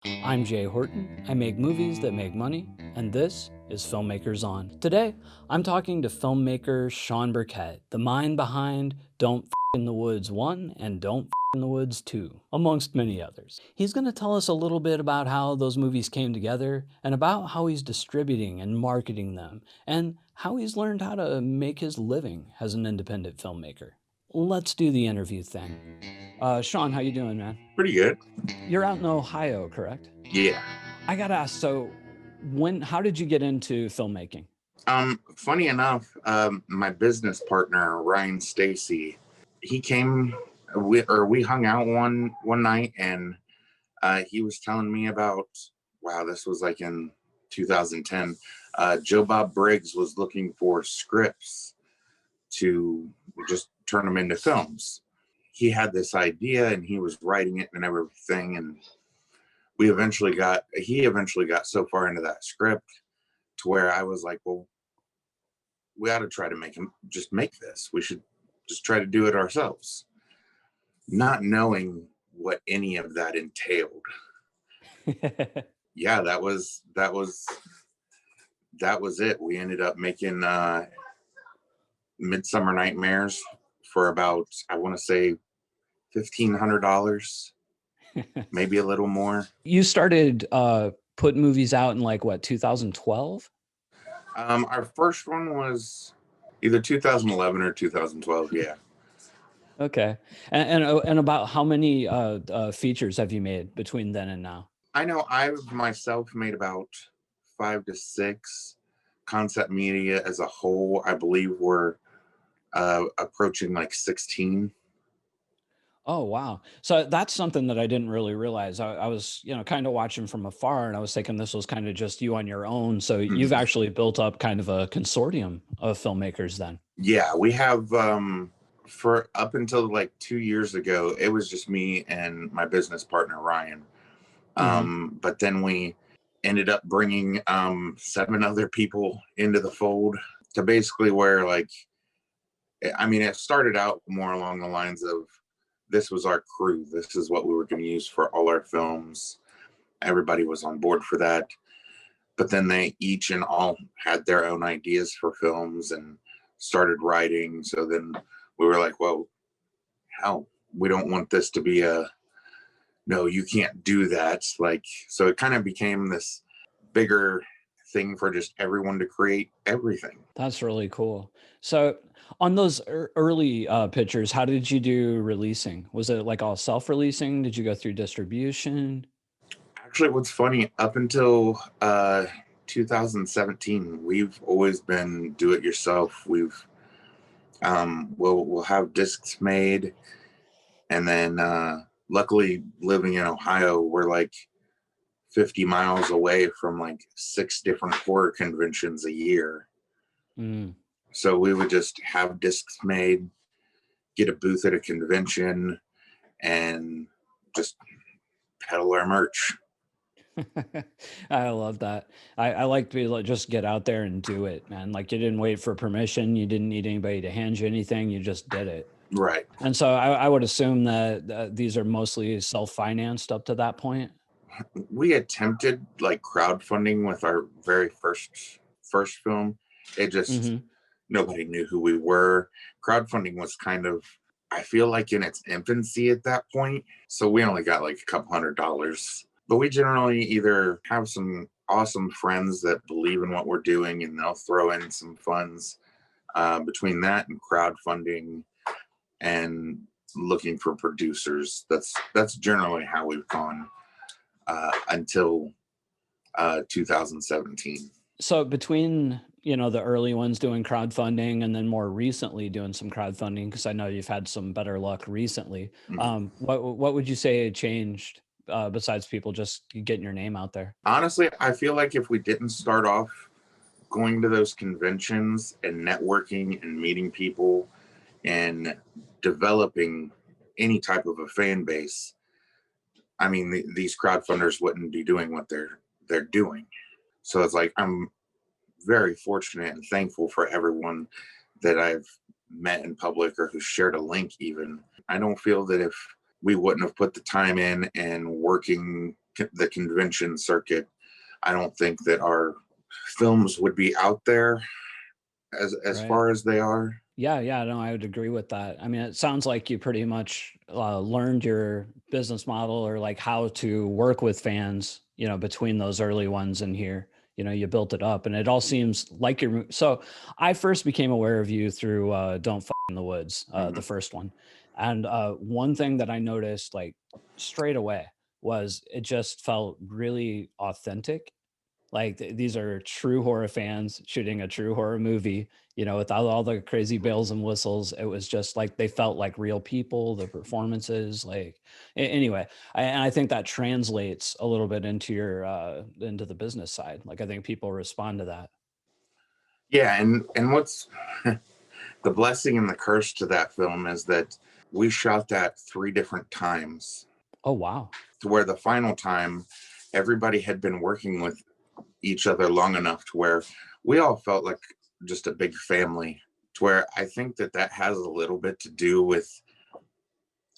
I'm Jay Horton. I make movies that make money, and this is Filmmakers On. Today, I'm talking to filmmaker Shawn Burkett, the mind behind Don't F in the Woods 1 and Don't F in the Woods 2, amongst many others. He's going to tell us a little bit about how those movies came together and about how he's distributing and marketing them and how he's learned how to make his living as an independent filmmaker. Let's do the interview thing. Shawn, how you doing, man? Pretty good. You're out in Ohio, correct? Yeah. I gotta ask, so how did you get into filmmaking? Funny enough, my business partner, Ryan Stacy, he came, we hung out one night, and he was telling me about, wow, this was like in 2010. Joe Bob Briggs was looking for scripts to just turn them into films. He had this idea and he was writing it and everything, and he eventually got so far into that script to where I was like, well, we ought to try to make this. We should just try to do it ourselves, not knowing what any of that entailed. Yeah, that was it. We ended up making Midsummer Nightmares for about, I want to say, $1,500, maybe a little more. You started putting movies out in like what, 2012? Our first one was either 2011 or 2012. Yeah. Okay. And about how many features have you made between then and now? I know I've myself made about 5 to 6. Concept media as a whole, I believe we're approaching like 16. Oh, wow. So that's something that I didn't really realize. I was, kind of watching from afar, and I was thinking this was kind of just you on your own. So you've actually built up kind of a consortium of filmmakers then. Yeah, we have, for up until like 2 years ago, it was just me and my business partner, Ryan. But then we ended up bringing 7 other people into the fold to basically where, like, I mean, it started out more along the lines of, this was our crew. This is what we were going to use for all our films. Everybody was on board for that. But then they each and all had their own ideas for films and started writing. So then we were like, well, hell, we don't want this to be no, you can't do that. Like, so it kind of became this bigger thing for just everyone to create everything. That's really cool. So on those early pictures, how did you do releasing? Was it like all self-releasing? Did you go through distribution? Actually, what's funny, up until 2017, we've always been do it yourself. We've we'll have discs made, and then luckily living in Ohio, we're like 50 miles away from like 6 different horror conventions a year. So we would just have discs made, get a booth at a convention, and just peddle our merch. I love that. I like to be like, just get out there and do it, man. Like, you didn't wait for permission. You didn't need anybody to hand you anything. You just did it. Right. And so I would assume that these are mostly self-financed up to that point. We attempted like crowdfunding with our very first film. It just nobody knew who we were. Crowdfunding was kind of, I feel like, in its infancy at that point. So we only got like a couple $100. But we generally either have some awesome friends that believe in what we're doing and they'll throw in some funds between that and crowdfunding and looking for producers. That's generally how we've gone until 2017. So between, the early ones doing crowdfunding and then more recently doing some crowdfunding, because I know you've had some better luck recently, what would you say had changed besides people just getting your name out there? Honestly, I feel like if we didn't start off going to those conventions and networking and meeting people and developing any type of a fan base, I mean, these crowdfunders wouldn't be doing what they're doing. So it's like, I'm very fortunate and thankful for everyone that I've met in public or who shared a link even. I don't feel that if we wouldn't have put the time in and working the convention circuit, I don't think that our films would be out there as Right. far as they are. Yeah, no, I would agree with that. I mean, it sounds like you pretty much learned your business model, or like how to work with fans, between those early ones and here. You built it up, and it all seems like you're. So I first became aware of you through Don't F in the Woods, the Mhm. first one. And one thing that I noticed like straight away was it just felt really authentic. Like these are true horror fans shooting a true horror movie, without all the crazy bells and whistles. It was just like they felt like real people, the performances, like anyway. And I think that translates a little bit into your into the business side. Like I think people respond to that. Yeah, and what's the blessing and the curse to that film is that we shot that 3 different times, Oh wow. to where the final time everybody had been working with each other long enough to where we all felt like just a big family, to where I think that that has a little bit to do with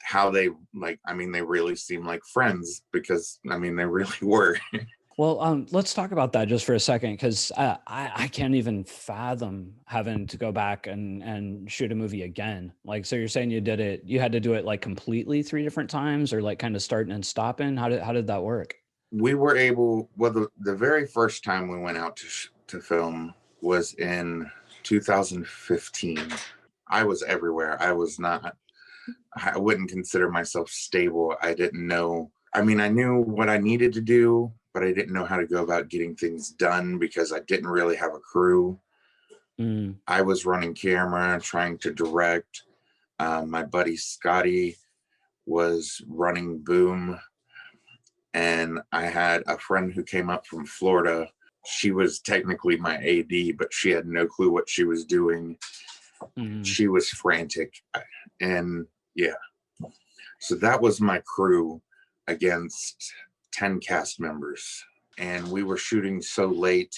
how they, like, I mean, they really seem like friends, because I mean they really were. Well, let's talk about that just for a second, because I can't even fathom having to go back and shoot a movie again. Like, so you're saying you had to do it like completely 3 different times, or like kind of starting and stopping? How did that work? We were able, well, the very first time we went out to film was in 2015. I was everywhere. I wouldn't consider myself stable. I didn't know. I mean, I knew what I needed to do, but I didn't know how to go about getting things done because I didn't really have a crew. Mm. I was running camera, trying to direct. My buddy Scotty was running boom. And I had a friend who came up from Florida. She was technically my AD, but she had no clue what she was doing. Mm. She was frantic. And yeah, so that was my crew against 10 cast members. And we were shooting so late.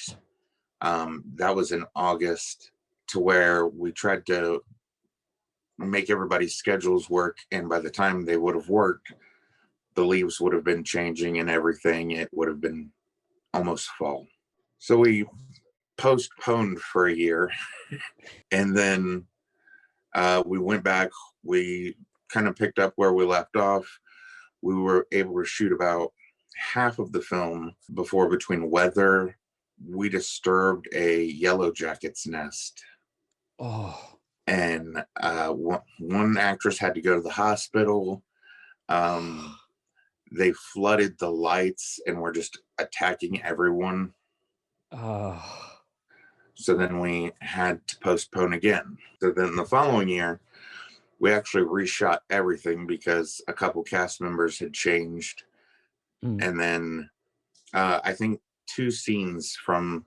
That was in August, to where we tried to make everybody's schedules work. And by the time they would have worked, the leaves would have been changing and everything. It would have been almost fall. So we postponed for a year. And then we went back. We kind of picked up where we left off. We were able to shoot about half of the film before, between weather, we disturbed a yellow jacket's nest. Oh. And one actress had to go to the hospital. They flooded the lights and were just attacking everyone. Oh. So then we had to postpone again. So then the following year, we actually reshot everything because a couple cast members had changed. Mm. And then I think 2 scenes from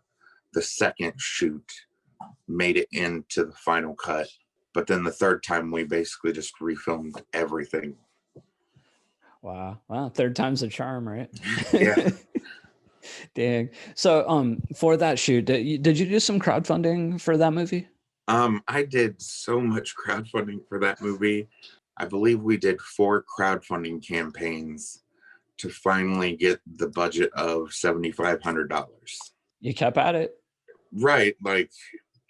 the second shoot made it into the final cut. But then the third time, we basically just refilmed everything. Wow. Well, third time's a charm, right? Yeah. Dang. So, for that shoot, did you do some crowdfunding for that movie? I did so much crowdfunding for that movie. I believe we did 4 crowdfunding campaigns to finally get the budget of $7,500. You kept at it? Right. Like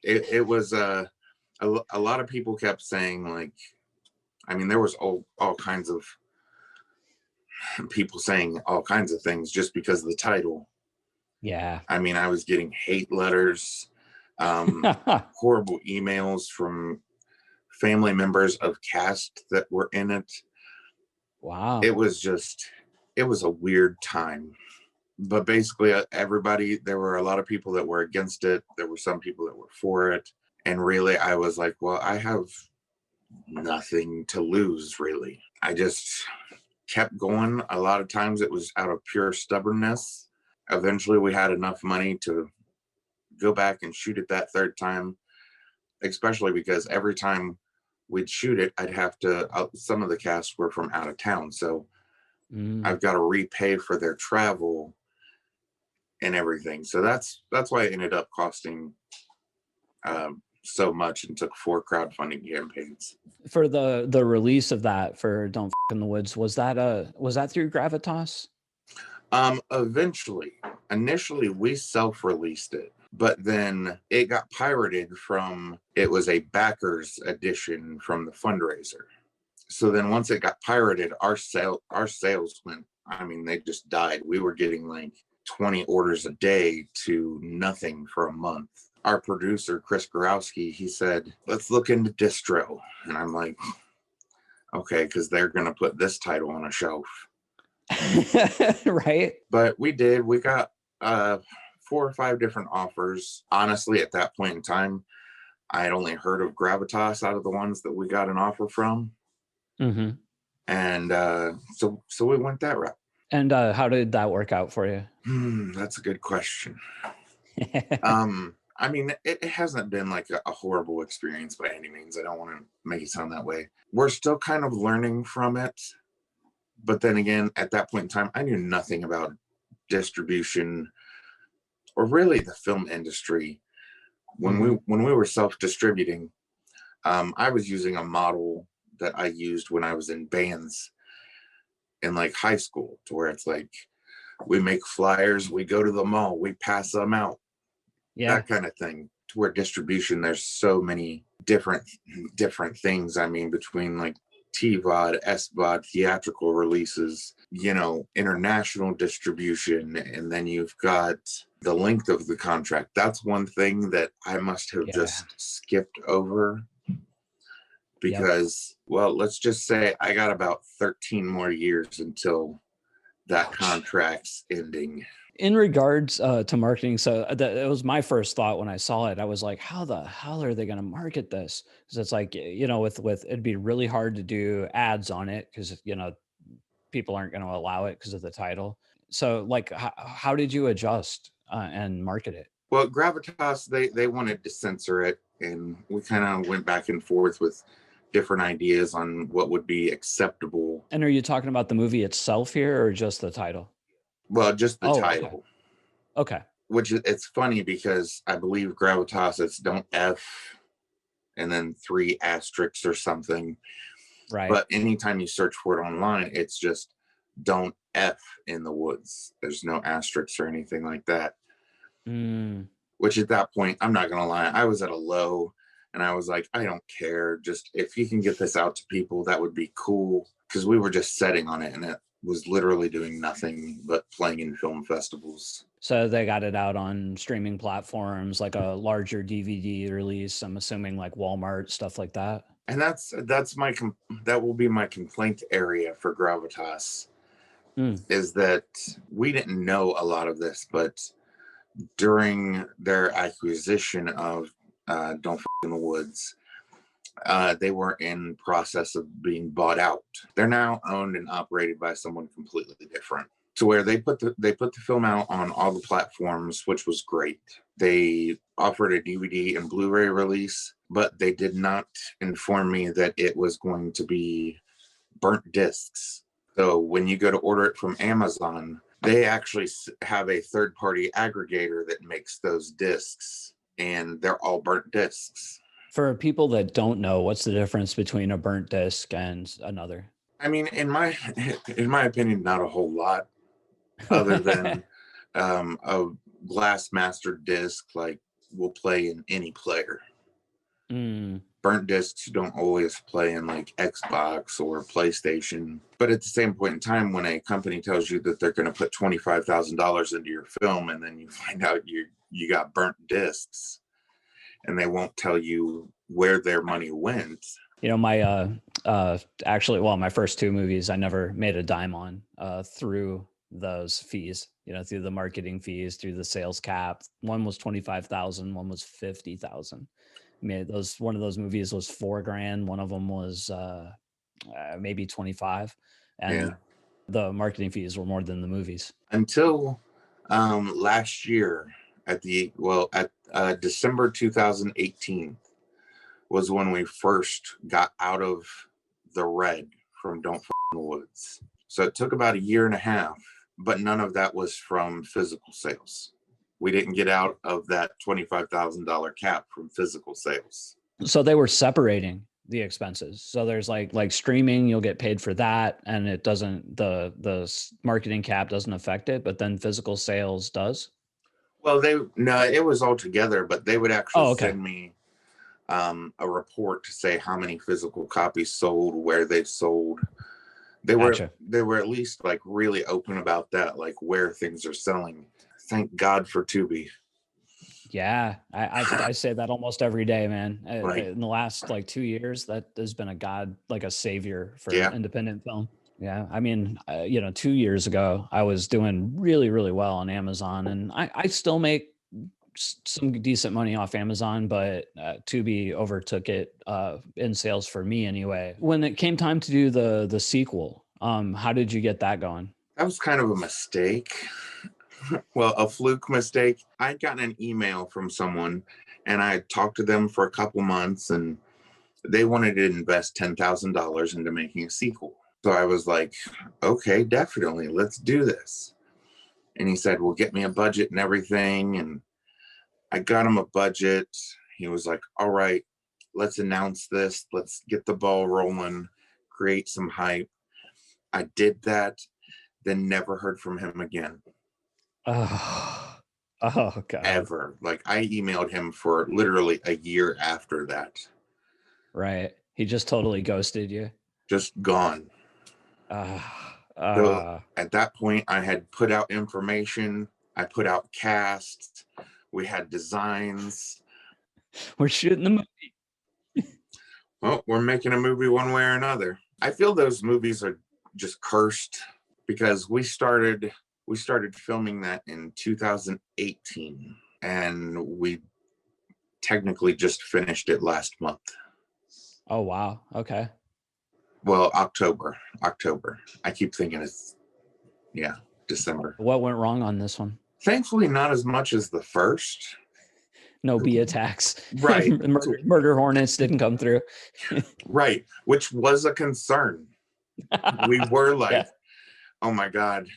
it was a lot of people kept saying, like, I mean, there was all kinds of people saying all kinds of things just because of the title. Yeah. I mean, I was getting hate letters, horrible emails from family members of cast that were in it. Wow. It was a weird time. But basically, everybody, there were a lot of people that were against it. There were some people that were for it. And really, I was like, well, I have nothing to lose, really. I just kept going. A lot of times it was out of pure stubbornness. Eventually, we had enough money to go back and shoot it that third time, especially because every time we'd shoot it, I'd have to, some of the cast were from out of town. So Mm. I've got to repay for their travel and everything. So that's why it ended up costing so much and took 4 crowdfunding campaigns. For the release of that for Don't F in the Woods, was that through Gravitas? Eventually, initially we self-released it, but then it got pirated it was a backers edition from the fundraiser. So then once it got pirated, our sales went, I mean, they just died. We were getting like 20 orders a day to nothing for a month. Our producer, Chris Gorowski, he said, let's look into distro. And I'm like, okay, because they're going to put this title on a shelf. Right. But we did. We got 4 or 5 different offers. Honestly, at that point in time, I had only heard of Gravitas out of the ones that we got an offer from. Mm-hmm. And so we went that route. And how did that work out for you? That's a good question. I mean, it hasn't been like a horrible experience by any means. I don't want to make it sound that way. We're still kind of learning from it. But then again, at that point in time, I knew nothing about distribution or really the film industry. When we were self-distributing, I was using a model that I used when I was in bands in like high school, to where it's like, we make flyers, we go to the mall, we pass them out. Yeah. That kind of thing. To where distribution, there's so many different things. I mean, between like TVOD, SVOD, theatrical releases, international distribution, and then you've got the length of the contract. That's one thing that I must have just skipped over because, well, let's just say I got about 13 more years until that contract's ending. In regards to marketing, so it was my first thought when I saw it. I was like, how the hell are they going to market this? Because it's like, with it'd be really hard to do ads on it because, people aren't going to allow it because of the title. So like, how did you adjust and market it? Well, Gravitas, they wanted to censor it, and we kind of went back and forth with different ideas on what would be acceptable. And are you talking about the movie itself here or just the title? Well, just the title. Okay. Which it's funny because I believe Gravitas, it's don't F and then 3 asterisks or something. Right. But anytime you search for it online, it's just don't F in the woods. There's no asterisks or anything like that. Which at that point, I'm not going to lie, I was at a low and I was like, I don't care. Just if you can get this out to people, that would be cool. Because we were just setting on it and it was literally doing nothing but playing in film festivals. So they got it out on streaming platforms, like a larger DVD release. I'm assuming like Walmart, stuff like that. And that will be my complaint area for Gravitas, is that we didn't know a lot of this, but during their acquisition of Don't F in the Woods, they were in process of being bought out. They're now owned and operated by someone completely different, to where they put the film out on all the platforms, which was great. They offered a DVD and Blu-ray release, but they did not inform me that it was going to be burnt discs. So when you go to order it from Amazon, they actually have a third-party aggregator that makes those discs, and they're all burnt discs. For people that don't know, what's the difference between a burnt disc and another? I mean, in my opinion, not a whole lot, other than a glass master disc like will play in any player. Burnt discs don't always play in like Xbox or PlayStation. But at the same point in time, when a company tells you that they're going to put $25,000 into your film, and then you find out you got burnt discs, and they won't tell you where their money went. My my first 2 movies I never made a dime on through those fees, through the marketing fees, through the sales cap. One was 25,000, one was 50,000. I mean, one of those movies was $4,000. One of them was maybe 25, and the marketing fees were more than the movies. Until last year, at December 2018 was when we first got out of the red from Don't F in the Woods. So it took about 1.5 years, but none of that was from physical sales. We didn't get out of that $25,000 cap from physical sales. So they were separating the expenses. So there's like streaming, you'll get paid for that, and it doesn't, the marketing cap doesn't affect it, but then physical sales does. Well, no, it was all together, but they would actually Oh, okay. send me a report to say how many physical copies sold, where they sold. Gotcha. They were at least like really open about that, like where things are selling. Thank God for Tubi. Yeah, I say that almost every day, man. Like, In the last like 2 years, that has been a god, like a savior for yeah, independent film. Yeah, I mean, 2 years ago, I was doing really, really well on Amazon, and I still make some decent money off Amazon, but Tubi overtook it in sales for me anyway. When it came time to do the sequel, how did you get that going? that was kind of a mistake. Well, a fluke mistake. I'd gotten an email from someone, and I talked to them for a couple months, and they wanted to invest $10,000 into making a sequel. So I was like, okay, definitely, let's do this. And he said, well, get me a budget and everything. And I got him a budget. He was like, all right, let's announce this. Let's get the ball rolling, create some hype. I did that, then never heard from him again. Oh, oh God. Ever. Like, I emailed him for literally a year after that. Right. He just totally ghosted you. Just gone. Uh, So uh, at that point, I had put out information. I put out casts. We had designs. we're shooting the movie. Well, we're making a movie one way or another. I feel those movies are just cursed because we started filming that in 2018, and we technically just finished it last month. Oh, wow. Okay. Well, October. I keep thinking it's, yeah, December. What went wrong on this one? Thankfully, not as much as the first. No bee attacks. Right. Murder hornets didn't come through. Right. Which was a concern. We were like, Yeah. oh my God.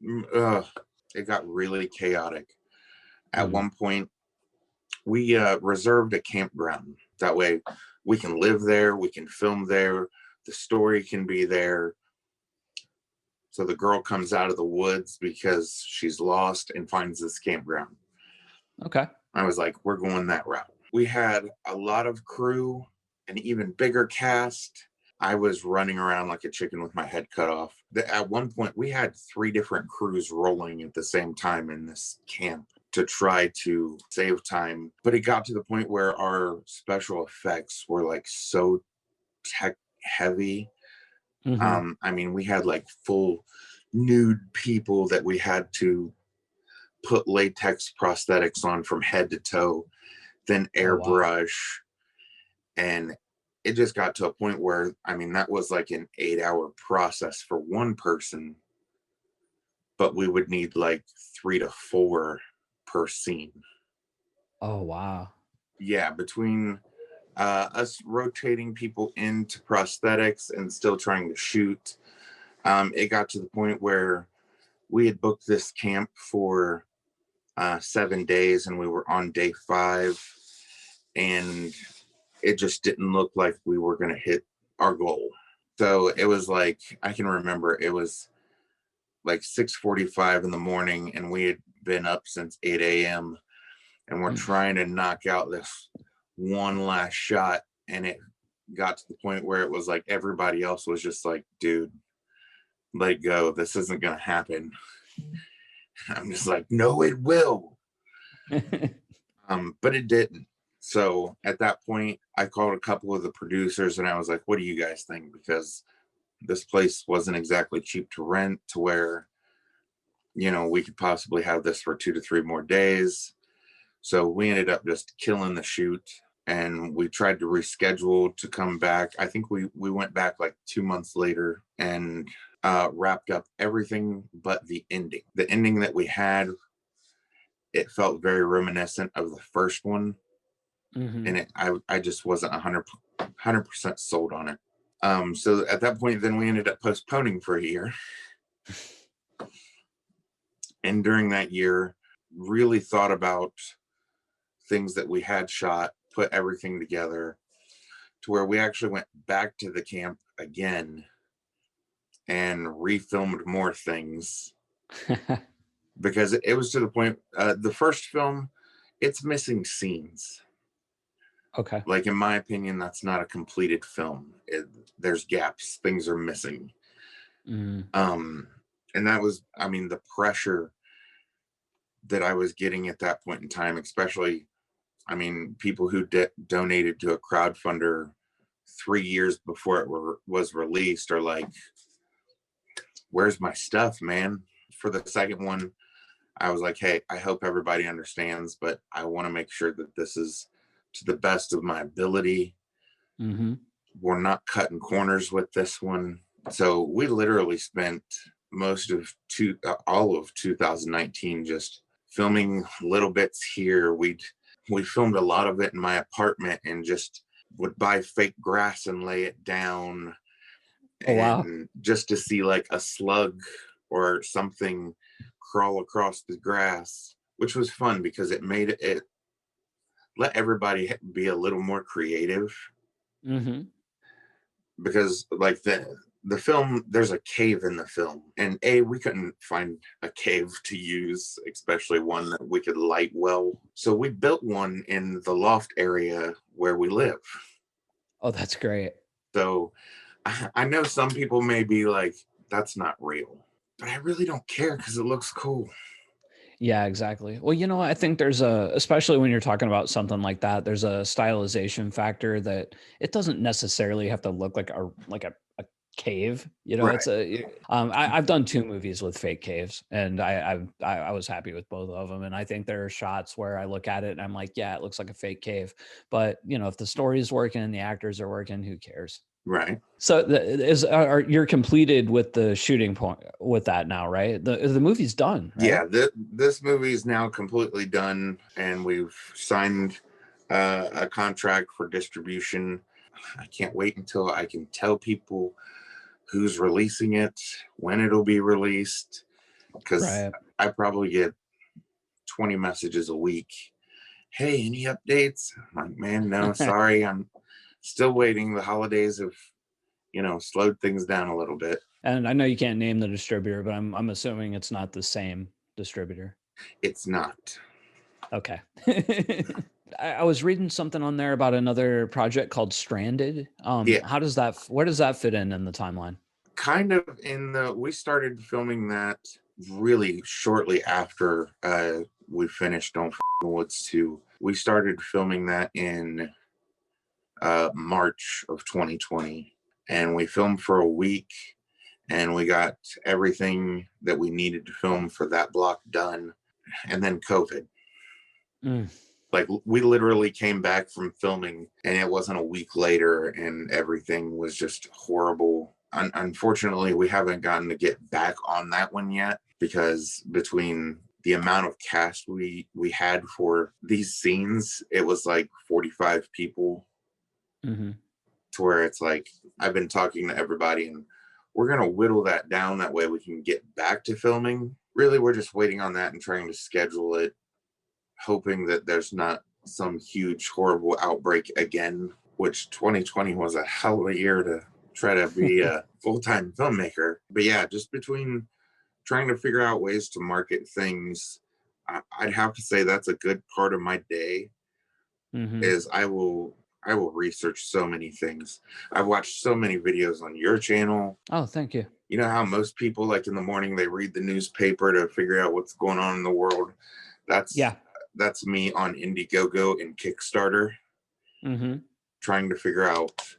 It got really chaotic. At one point, we reserved a campground. That way we can live there, we can film there, the story can be there. So the girl comes out of the woods because she's lost and finds this campground. Okay. I was like, we're going that route. We had a lot of crew, an even bigger cast. I was running around like a chicken with my head cut off. At one point, we had 3 different crews rolling at the same time in this camp to try to save time. But it got to the point where our special effects were like so tech heavy. I mean, we had like full nude people that we had to put latex prosthetics on from head to toe, then airbrush. And it just got to a point where, I mean, that was like an 8-hour process for one person, but we would need like 3 to 4 per scene. Oh, wow. Yeah, between us rotating people into prosthetics and still trying to shoot, it got to the point where we had booked this camp for 7 days, and we were on day 5, and it just didn't look like we were going to hit our goal. So it was like, I can remember it was like 6:45 in the morning, and we had been up since 8 a.m. and we're trying to knock out this one last shot. And it got to the point where it was like everybody else was just like, dude, let go. This isn't going to happen. I'm just like, no, it will. But it didn't. So at that point, I called a couple of the producers and I was like, what do you guys think? Because this place wasn't exactly cheap to rent, to where, you know, we could possibly have this for 2 to 3 more days. So we ended up just killing the shoot, and we tried to reschedule to come back. I think we went back like 2 months later and wrapped up everything but the ending. The ending that we had, it felt very reminiscent of the first one. And I just wasn't 100% sold on it. So at that point, then we ended up postponing for a year. And during that year, really thought about things that we had shot, put everything together, to where we actually went back to the camp again and refilmed more things because it was to the point. The first film, it's missing scenes. Okay. Like, in my opinion, that's not a completed film. There's gaps, things are missing. Mm. And that was, I mean, the pressure that I was getting at that point in time, especially, I mean, people who donated to a crowdfunder 3 years before it was released are like, where's my stuff, man? For the second one, I was like, hey, I hope everybody understands, but I want to make sure that this is to the best of my ability. Mm-hmm. We're not cutting corners with this one. So we literally spent most of all of 2019 just filming little bits here. We filmed a lot of it in my apartment and just would buy fake grass and lay it down, Oh, wow. and just to see like a slug or something crawl across the grass, which was fun because it made it let everybody be a little more creative. Mm-hmm. Because like the film, there's a cave in the film, and we couldn't find a cave to use, especially one that we could light well, so we built one in the loft area where we live. Oh, that's great. So I know some people may be like, that's not real, but I really don't care because it looks cool. Yeah, exactly. Well, I think there's especially when you're talking about something like that, there's a stylization factor that it doesn't necessarily have to look like a cave. Right. It's I've done 2 movies with fake caves, and I was happy with both of them. And I think there are shots where I look at it and I'm like, yeah, it looks like a fake cave. But if the story is working and the actors are working, who cares? Right. So you're completed with the shooting point with that now, right? The movie's done, right? Yeah, this movie is now completely done, and we've signed a contract for distribution. I can't wait until I can tell people who's releasing it, when it'll be released, because Right. I probably get 20 messages a week. Hey, any updates? I'm like, man, no, sorry. I'm still waiting. The holidays have, slowed things down a little bit. And I know you can't name the distributor, but I'm assuming it's not the same distributor. It's not. Okay. I was reading something on there about another project called Stranded. Yeah, Where does that fit in the timeline? kind of we started filming that really shortly after we finished Don't F the Woods 2. We started filming that in March of 2020, and we filmed for a week, and we got everything that we needed to film for that block done, and then COVID. Mm. Like, we literally came back from filming and it wasn't a week later and everything was just horrible. Unfortunately, we haven't gotten to get back on that one yet, because between the amount of cast we had for these scenes, it was like 45 people. Mm-hmm. To where it's like, I've been talking to everybody and we're going to whittle that down, that way we can get back to filming. Really, we're just waiting on that and trying to schedule it, hoping that there's not some huge horrible outbreak again, which 2020 was a hell of a year to try to be a full-time filmmaker. But yeah, just between trying to figure out ways to market things, I'd have to say that's a good part of my day. Mm-hmm. Is I will research so many things. I've watched so many videos on your channel. Oh, thank you. You know how most people, like, in the morning they read the newspaper to figure out what's going on in the world? Yeah. That's me on Indiegogo and Kickstarter, Mm-hmm. trying to figure out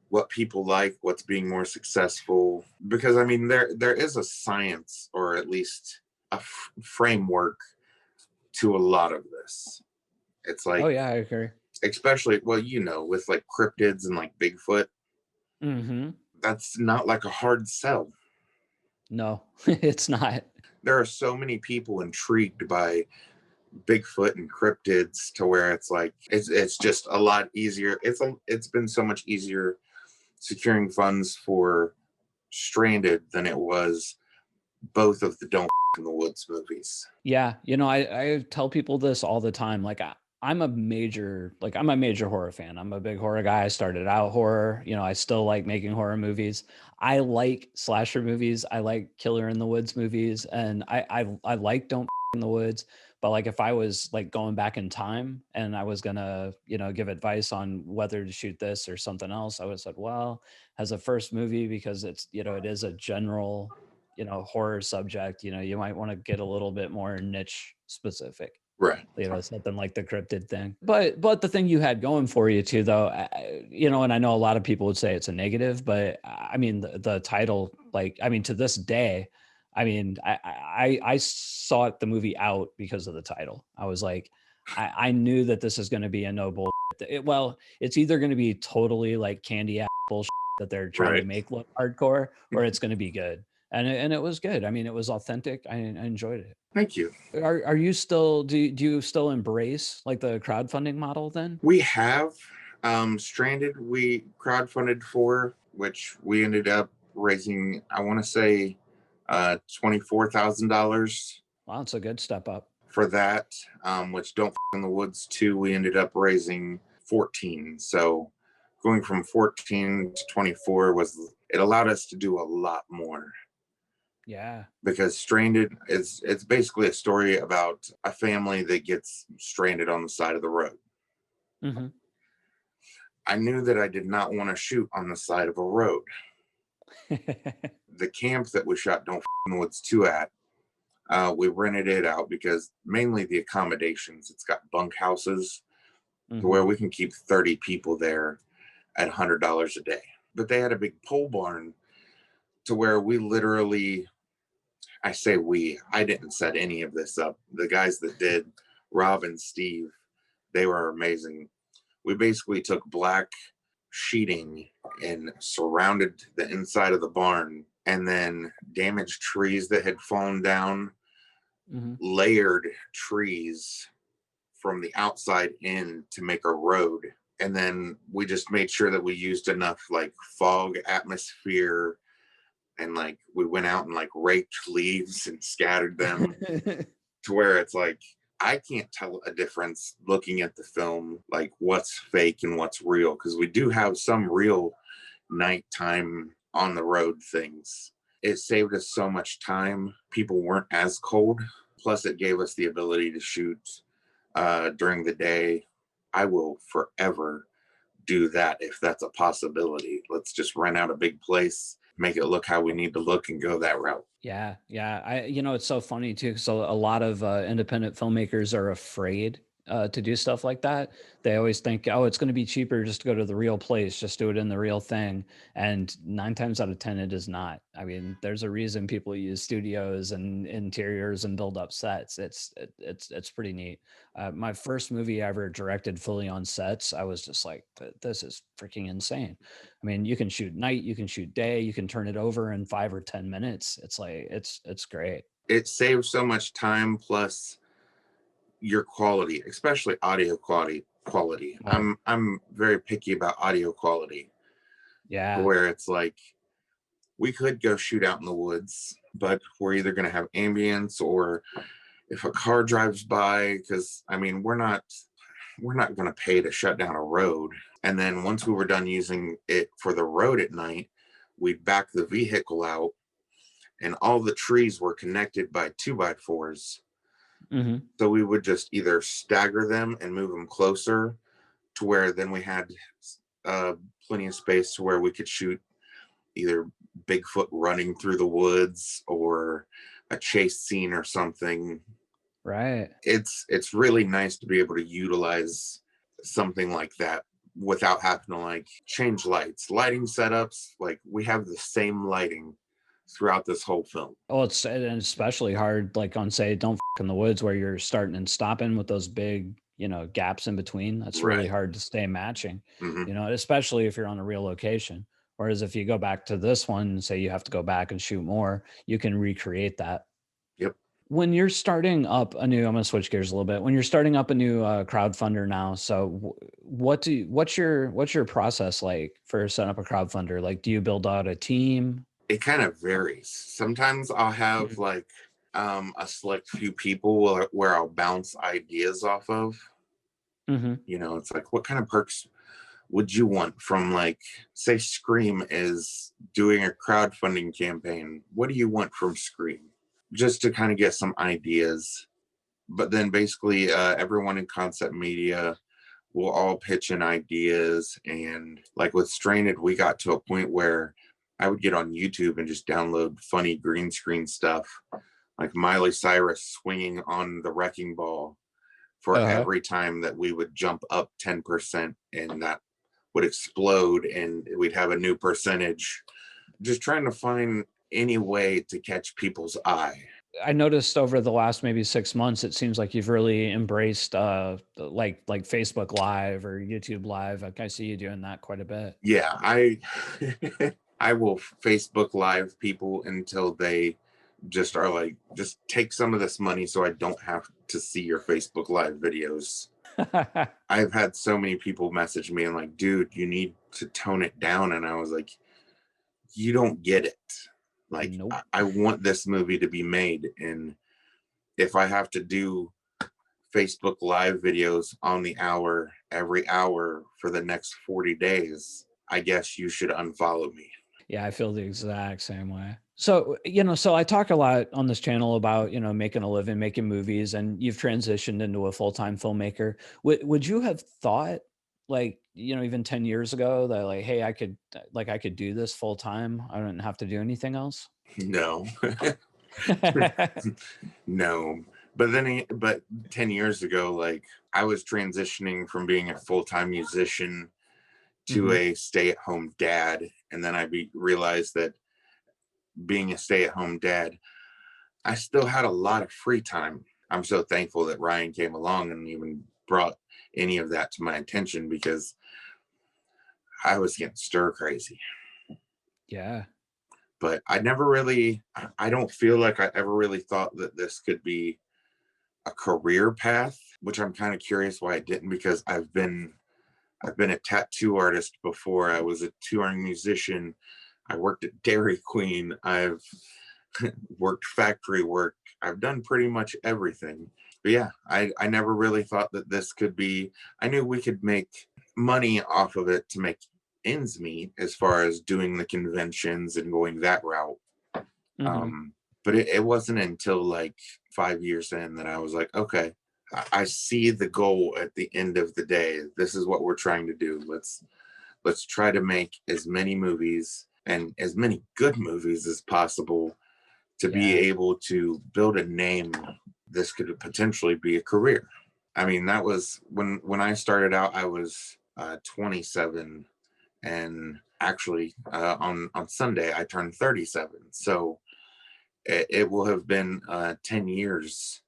what people like, what's being more successful. Because I mean, there is a science, or at least a framework to a lot of this. It's Oh, like, yeah, I agree. especially, well, with like cryptids and like Bigfoot, Mm-hmm. that's not like a hard sell. No, it's not. There are so many people intrigued by Bigfoot and cryptids, to where it's like, it's just a lot easier. It's been so much easier securing funds for Stranded than it was both of the Don't F in the Woods movies. Yeah, I tell people this all the time. Like, I'm a major horror fan. I'm a big horror guy. I started out horror. You know, I still like making horror movies. I like slasher movies. I like Killer in the Woods movies, and I like Don't in the Woods. But like, if I was like going back in time and I was gonna, you know, give advice on whether to shoot this or something else, I would have said, well, as a first movie, because it's, you know, it is a general, you know, horror subject. You know, you might want to get a little bit more niche specific, Right. you know, something like the cryptid thing. But the thing you had going for you too, though, you know, and I know a lot of people would say it's a negative, but I mean, the title, like, I mean, to this day, I mean, I sought the movie out because of the title. I was like, I knew that this is going to be a no bull. Well, it's either going to be totally like candy ass bullshit that they're trying to Right. make look hardcore, or it's going to be good. And it was good. I mean, it was authentic. I enjoyed it. Thank you. Are you still, do you still embrace like the crowdfunding model then? We have Stranded, we crowdfunded for, which we ended up raising, I want to say, $24,000 Wow, it's a good step up. for that. Which Don't in the Woods 2, we ended up raising 14. So going from 14 to 24 it allowed us to do a lot more. Yeah. Because Stranded it's basically a story about a family that gets stranded on the side of the road. Hmm. I knew that I did not want to shoot on the side of a road. The camp that we shot Don't in the Woods 2 at, we rented it out because mainly the accommodations. It's got bunk houses to where we can keep 30 people there at $100 a day. But they had a big pole barn to where we literally, I say we, I didn't set any of this up. The guys that did, Rob and Steve, they were amazing. We basically took black sheeting and surrounded the inside of the barn, and then damaged trees that had fallen down, layered trees from the outside in to make a road. And then we just made sure that we used enough like fog atmosphere, and like we went out and like raked leaves and scattered them to where it's like I can't tell a difference looking at the film, like what's fake and what's real, because we do have some real nighttime on the road things. It saved us so much time. People weren't as cold. Plus, it gave us the ability to shoot during the day. I will forever do that if that's a possibility. Let's just rent out a big place, make it look how we need to look, and go that route. Yeah, yeah. You know, it's so funny too. So a lot of independent filmmakers are afraid to do stuff like that. They always think, oh, it's going to be cheaper just to go to the real place, just do it in the real thing. And 9 times out of 10, it is not. I mean, there's a reason people use studios and interiors and build up sets. It's pretty neat. My first movie I ever directed fully on sets, I was just like, this is freaking insane. I mean, you can shoot night, you can shoot day, you can turn it over in 5 or 10 minutes. It's like it's great. It saves so much time, plus your quality, especially audio quality. Oh, I'm very picky about audio quality, yeah. where it's like we could go shoot out in the woods, but we're either going to have ambience, or if a car drives by, because I mean we're not going to pay to shut down a road. And then once we were done using it for the road at night, we'd back the vehicle out, and all the trees were connected by 2x4s. Hmm. So we would just either stagger them and move them closer to where then we had uh, plenty of space to where we could shoot either Bigfoot running through the woods or a chase scene or something. Right. It's really nice to be able to utilize something like that without having to like change lighting setups. Like we have the same lighting throughout this whole film. Oh, it's and especially hard, like on say, Don't in the Woods, where you're starting and stopping with those big, you know, gaps in between. That's really Right. hard to stay matching, Hmm. you know, especially if you're on a real location. Whereas if you go back to this one, say you have to go back and shoot more, you can recreate that. Yep. When you're starting up a new, I'm going to switch gears a little bit. When you're starting up a new crowdfunder now, so what's your process like for setting up a crowdfunder? Like, do you build out a team? It kind of varies. Sometimes I'll have Mhm. like a select few people where I'll bounce ideas off of. Mm-hmm. You know, it's like, what kind of perks would you want from, like, say Scream is doing a crowdfunding campaign? What do you want from Scream? Just to kind of get some ideas. But then basically everyone in concept media will all pitch in ideas. And like with Strained, we got to a point where I would get on YouTube and just download funny green screen stuff, like Miley Cyrus swinging on the wrecking ball for Uh-huh. every time that we would jump up 10%, and that would explode and we'd have a new percentage. Just trying to find any way to catch people's eye. I noticed over the last maybe 6 months, it seems like you've really embraced like Facebook Live or YouTube Live. Like I see you doing that quite a bit. Yeah, I I will Facebook Live people until they just are like, just take some of this money so I don't have to see your Facebook Live videos. I've had so many people message me and like, dude, you need to tone it down. And I was like, you don't get it. Like, Nope. I want this movie to be made. And if I have to do Facebook Live videos on the hour, every hour for the next 40 days, I guess you should unfollow me. Yeah, I feel the exact same way. So, so I talk a lot on this channel about, making a living, making movies, and you've transitioned into a full-time filmmaker. Would you have thought like, even 10 years ago that like, hey, I could do this full time. I don't have to do anything else. No, no. But 10 years ago, like, I was transitioning from being a full-time musician to Hmm. a stay-at-home dad. And then realized that being a stay-at-home dad, I still had a lot of free time. I'm so thankful that Ryan came along and even brought any of that to my attention, because I was getting stir crazy. Yeah. But I don't feel like I ever really thought that this could be a career path, which I'm kind of curious why I didn't, because I've been a tattoo artist before. I was a touring musician. I worked at Dairy Queen. I've worked factory work. I've done pretty much everything. But yeah, I never really thought that this could be, I knew we could make money off of it to make ends meet as far as doing the conventions and going that route. Hmm. But it wasn't until like 5 years in that I was like, okay, I see the goal at the end of the day. This is what we're trying to do. Let's try to make as many movies and as many good movies as possible to be Yeah. able to build a name. This could potentially be a career. I mean, that was when I started out. I was 27, and actually on Sunday I turned 37. So it will have been 10 years,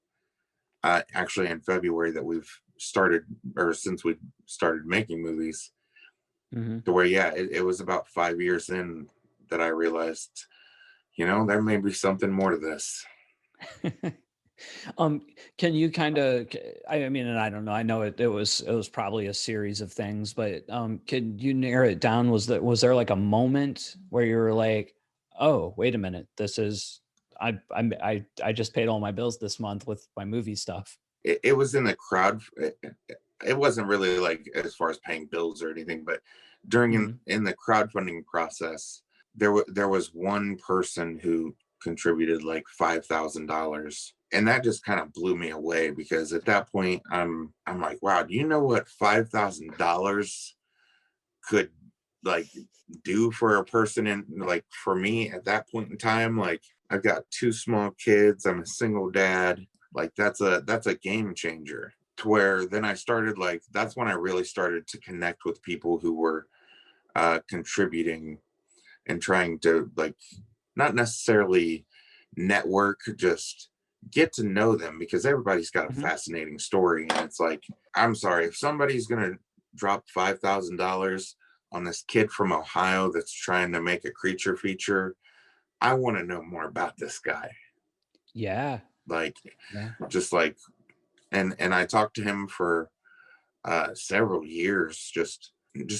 actually in February, that we've started, or since we started making movies. Hmm. To where, yeah, it was about 5 years in that I realized, there may be something more to this. Um, can you kind of, I mean, and I don't know, I know it was probably a series of things, but can you narrow it down? Was there like a moment where you were like, oh, wait a minute, this is, I just paid all my bills this month with my movie stuff. It was in the crowd. It wasn't really like as far as paying bills or anything, but during Hmm. in the crowdfunding process, there was one person who contributed like $5,000, and that just kind of blew me away, because at that point I'm like, wow, do you know what $5,000 could, like, do for a person? And like, for me at that point in time, like, I've got two small kids, I'm a single dad. Like, that's a game changer. To where then I started, like, that's when I really started to connect with people who were contributing, and trying to, like, not necessarily network, just get to know them, because everybody's got a Hmm. fascinating story. And it's like, I'm sorry, if somebody's going to drop $5,000 on this kid from Ohio that's trying to make a creature feature, I want to know more about this guy. Yeah. Like, Yeah. just like, and I talked to him for several years, just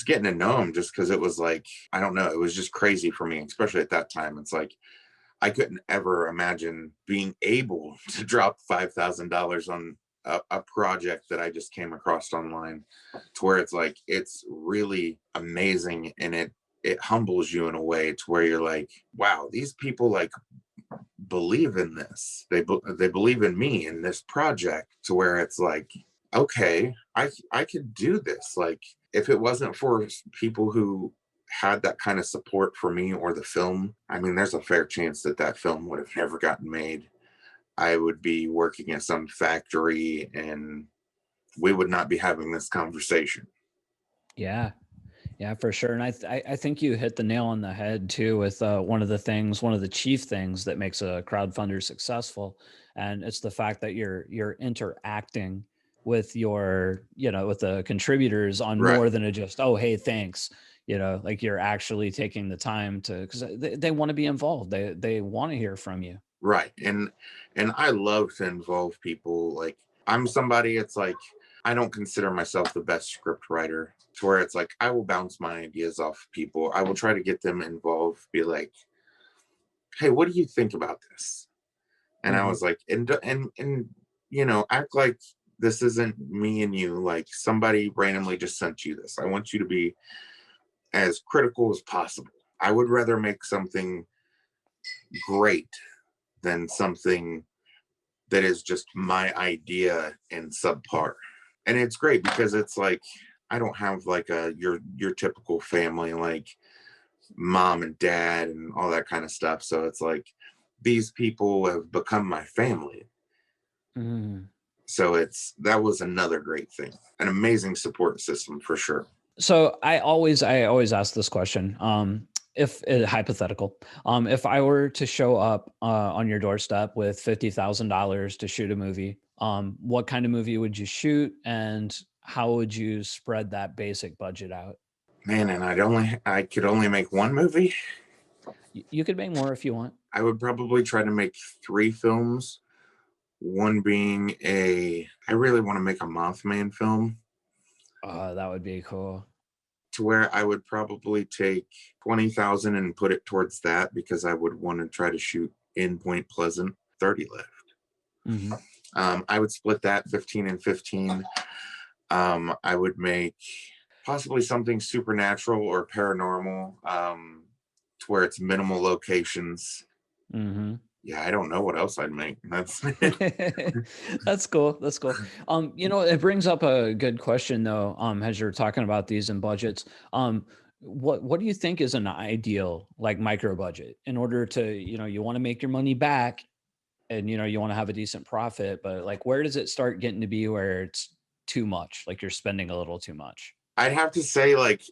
getting to know him, just because it was like, I don't know, it was just crazy for me, especially at that time. It's like, I couldn't ever imagine being able to drop $5,000 on a project that I just came across online, to where it's like it's really amazing, and it humbles you in a way to where you're like, wow, these people like believe in this. They believe in me in this project, to where it's like, okay, I could do this. Like, if it wasn't for people who had that kind of support for me or the film, I mean, there's a fair chance that that film would have never gotten made. I would be working at some factory, and we would not be having this conversation. Yeah. Yeah, for sure. And I think you hit the nail on the head too with one of the things, one of the chief things that makes a crowdfunder successful, and it's the fact that you're interacting with your, with the contributors on Right. more than a just, oh, hey, thanks. Like you're actually taking the time to, because they want to be involved. They want to hear from you. Right. And I love to involve people. Like, I'm somebody, it's like, I don't consider myself the best script writer, to where it's like I will bounce my ideas off people. I will try to get them involved, be like, hey, what do you think about this? And I Hmm. was like, and act like this isn't me and you, like somebody randomly just sent you this. I want you to be as critical as possible. I would rather make something great than something that is just my idea and subpar. And it's great because it's like I don't have like your typical family, like mom and dad and all that kind of stuff. So it's like these people have become my family. Hmm. So that was another great thing. An amazing support system for sure. So I always ask this question. If hypothetical, if I were to show up on your doorstep with $50,000 to shoot a movie, what kind of movie would you shoot, and how would you spread that basic budget out? Man, and I could only make one movie. You could make more if you want. I would probably try to make 3 films. One being I really want to make a Mothman film, That would be cool. to where I would probably take 20,000 and put it towards that, because I would want to try to shoot in Point Pleasant, 30 left. Hmm. I would split that 15 and 15. I would make possibly something supernatural or paranormal, to where it's minimal locations. Hmm. Yeah, I don't know what else I'd make. That's That's cool. That's cool. It brings up a good question though. As you're talking about these and budgets, what do you think is an ideal like micro budget in order to, you want to make your money back, and you want to have a decent profit, but like where does it start getting to be where it's too much, like you're spending a little too much? I'd have to say, like,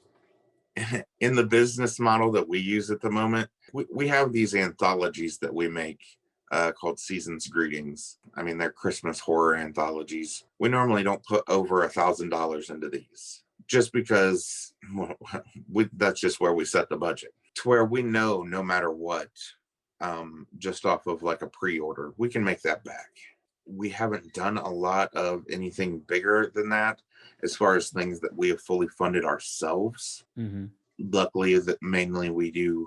in the business model that we use at the moment, we have these anthologies that we make, called Season's Greetings. I mean, they're Christmas horror anthologies. We normally don't put over $1,000 into these, just because, well, that's just where we set the budget, to where we know no matter what, just off of like a pre-order, we can make that back. We haven't done a lot of anything bigger than that, as far as things that we have fully funded ourselves. Hmm. Luckily, that mainly we do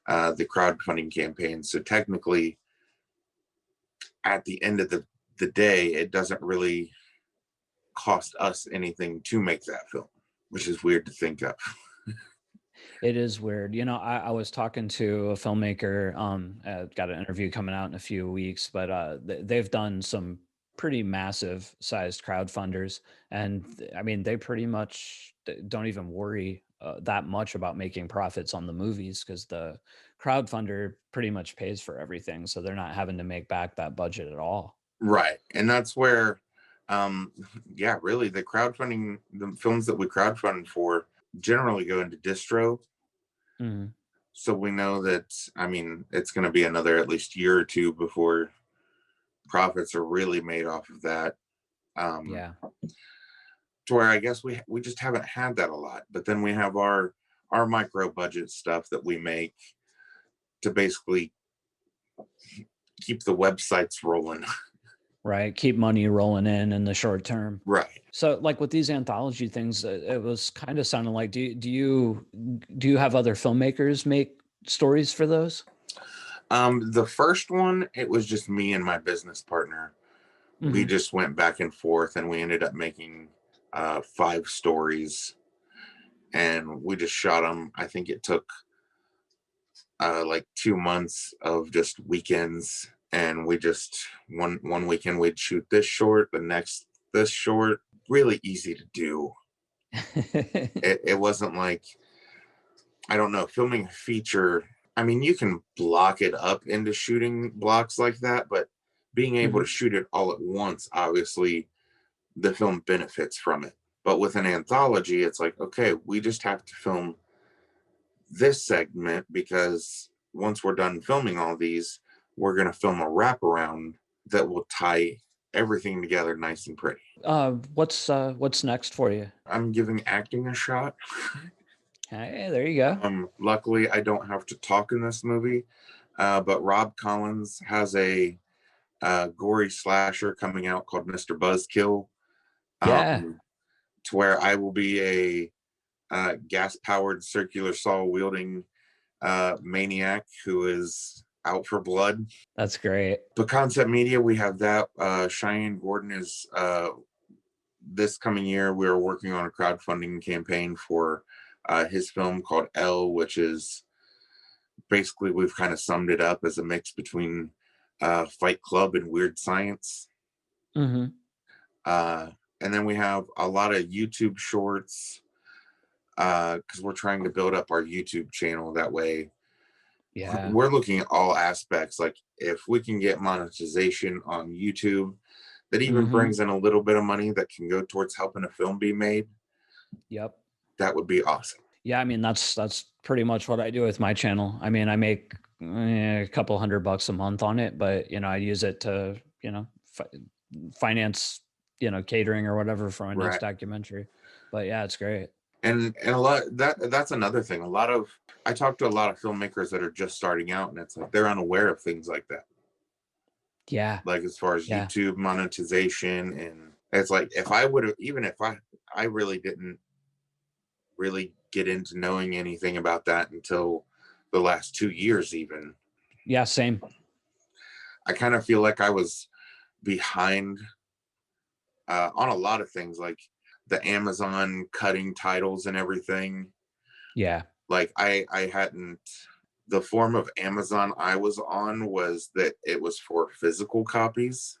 the crowdfunding campaign. So technically, at the end of the day, it doesn't really cost us anything to make that film, which is weird to think of. It is weird. I was talking to a filmmaker, got an interview coming out in a few weeks, but they've done some pretty massive sized crowdfunders. And I mean, they pretty much don't even worry that much about making profits on the movies, because the crowdfunder pretty much pays for everything. So they're not having to make back that budget at all. Right. And that's where, um, yeah, really, the films that we crowdfund for generally go into distro. Hmm. So we know that, I mean, it's going to be another at least year or two before profits are really made off of that. Um, Yeah. to where I guess we just haven't had that a lot. But then we have our micro budget stuff that we make to basically keep the websites rolling. Right. Keep money rolling in the short term. Right. So, like with these anthology things, it was kind of sounding like, do you have other filmmakers make stories for those? The first one, it was just me and my business partner. We Hmm. just went back and forth, and we ended up making 5 stories, and we just shot them. I think it took like 2 months of just weekends, and we just one weekend we'd shoot this short, the next this short. Really easy to do. It wasn't like, I don't know, filming a feature. I mean, you can block it up into shooting blocks like that, but being able Hmm. to shoot it all at once, obviously, the film benefits from it. But with an anthology, it's like, okay, we just have to film this segment because once we're done filming all these, we're going to film a wraparound that will tie everything together nice and pretty. What's next for you? I'm giving acting a shot. Hey, there you go. Luckily, I don't have to talk in this movie, but Rob Collins has a gory slasher coming out called Mr. Buzzkill, Yeah, to where I will be a gas-powered circular saw wielding maniac who is out for blood. that's great. But Concept Media, we have that. Cheyenne Gordon is this coming year. We're working on a crowdfunding campaign for his film called L, which is basically, we've kind of summed it up as a mix between Fight Club and Weird Science. Hmm. Uh, and then we have a lot of YouTube shorts because we're trying to build up our YouTube channel. That way, Yeah. we're looking at all aspects. Like, if we can get monetization on YouTube, that even Hmm. brings in a little bit of money that can go towards helping a film be made, Yep. that would be awesome. Yeah, I mean that's pretty much what I do with my channel. I mean, I make a couple $100 a month on it, but I use it to finance catering or whatever for my next Right. documentary. But yeah, it's great. And a lot, that's another thing. A lot of, I talk to a lot of filmmakers that are just starting out, and it's like they're unaware of things like that. Yeah, Like, as far as yeah, YouTube monetization, and it's like, if I would have, even if I really didn't really get into knowing anything about that until the last 2 years, even, yeah. Same. I kind of feel like I was behind on a lot of things, like the Amazon cutting titles and everything. Yeah, Like, I hadn't, the form of Amazon I was on was that it was for physical copies.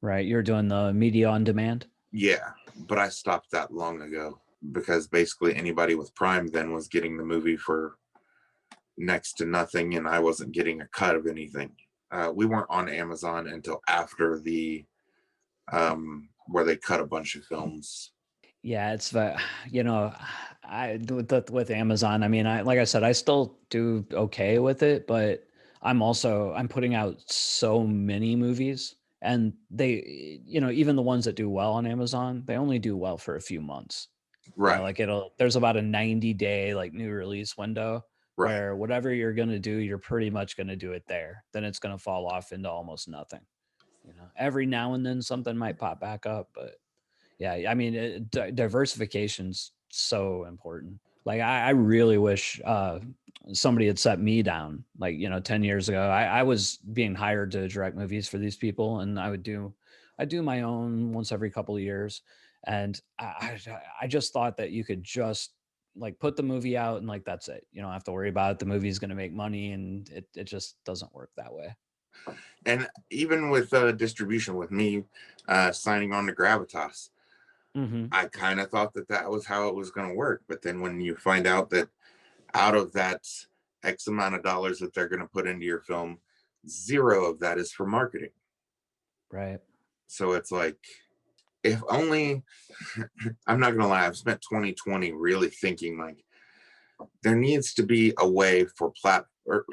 right. You're doing the media on demand. Yeah, but I stopped that long ago because basically anybody with Prime then was getting the movie for next to nothing, and I wasn't getting a cut of anything. We weren't on Amazon until after the where they cut a bunch of films. Yeah, it's you know, I with Amazon. I mean, I like I said, I still do okay with it, but I'm putting out so many movies, and they, even the ones that do well on Amazon, they only do well for a few months. Right, Like there's about a 90-day like new release window right. where whatever you're gonna do, you're pretty much gonna do it there. Then it's gonna fall off into almost nothing. Every now and then something might pop back up, but yeah, I mean, diversification's so important. Like, I really wish somebody had set me down, like 10 years ago. I was being hired to direct movies for these people, and I do my own once every couple of years, and I just thought that you could just like put the movie out and like that's it. You don't have to worry about it. The movie's going to make money, and it just doesn't work that way. And even with distribution, with me signing on to Gravitas, Hmm. I kind of thought that that was how it was going to work. But then when you find out that out of that X amount of dollars that they're going to put into your film, zero of that is for marketing. Right. So it's like, if only, I'm not going to lie, I've spent 2020 really thinking like there needs to be a way for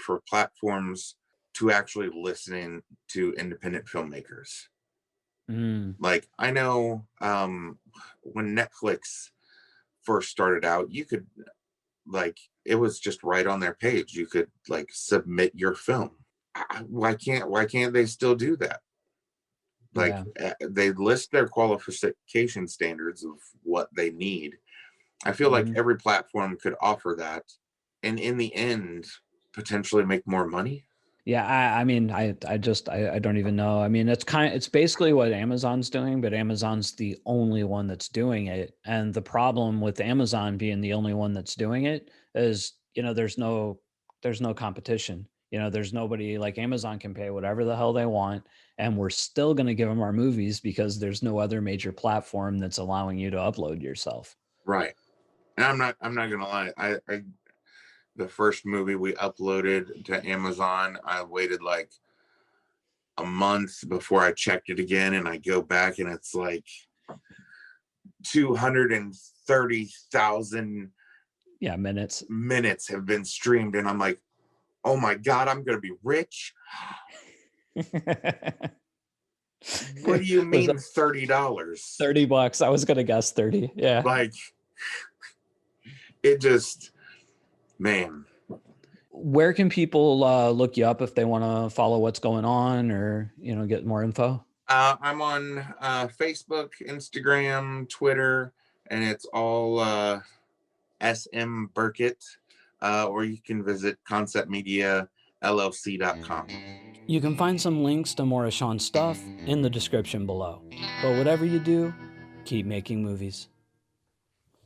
for platforms to actually listen to independent filmmakers. Mm, Like, I know when Netflix first started out, you could, like, it was just right on their page. You could like submit your film. Why can't they still do that? Like, yeah. they list their qualification standards of what they need. I feel like Hmm. every platform could offer that, and in the end, potentially make more money. Yeah, I mean, I don't even know. I mean, it's basically what Amazon's doing, but Amazon's the only one that's doing it. And the problem with Amazon being the only one that's doing it is, there's no competition. There's nobody like Amazon can pay whatever the hell they want, and we're still going to give them our movies because there's no other major platform that's allowing you to upload yourself. Right. And I'm not gonna lie. I the first movie we uploaded to Amazon, I waited like a month before I checked it again, and I go back and it's like 230,000 Yeah, minutes. minutes have been streamed, and I'm like, oh my god, I'm gonna be rich. What do you Was that mean $30? $30? I was gonna guess 30. Yeah. Like, it just, man. Where can people look you up if they want to follow what's going on or get more info? I'm on Facebook, Instagram, Twitter, and it's all SM Burkett. Or you can visit conceptmediallc.com. You can find some links to more of Shawn's stuff in the description below. But whatever you do, keep making movies.